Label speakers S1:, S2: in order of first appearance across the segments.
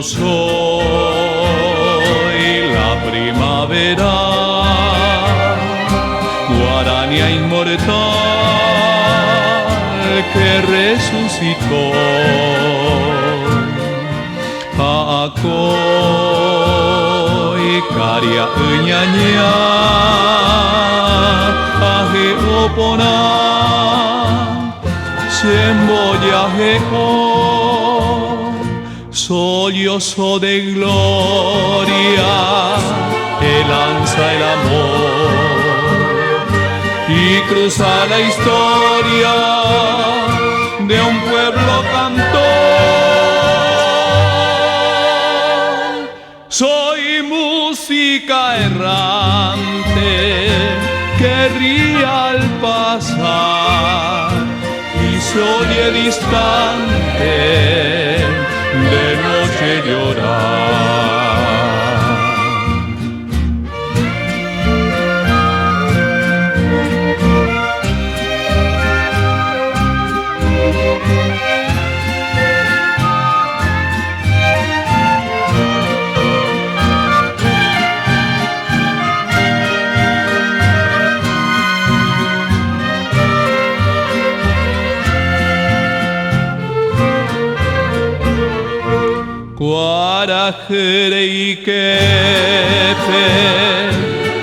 S1: soy la primavera, guarania inmortal que resucitó. Akoi karya enyanya aheopona semboyajeo sollozo de gloria que lanza el amor y cruza la historia de un pueblo cantor. Soy música errante que ríe al pasar y se oye distante de noche llorar. Guarajere y quepe,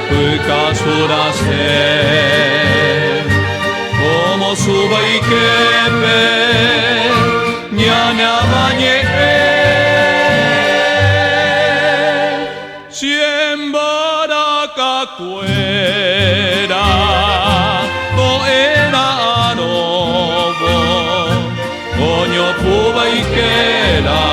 S1: pukasurace, como suba y quepe, ñana bañe, siembaraca cuera, coera anobo, coño puba y quera.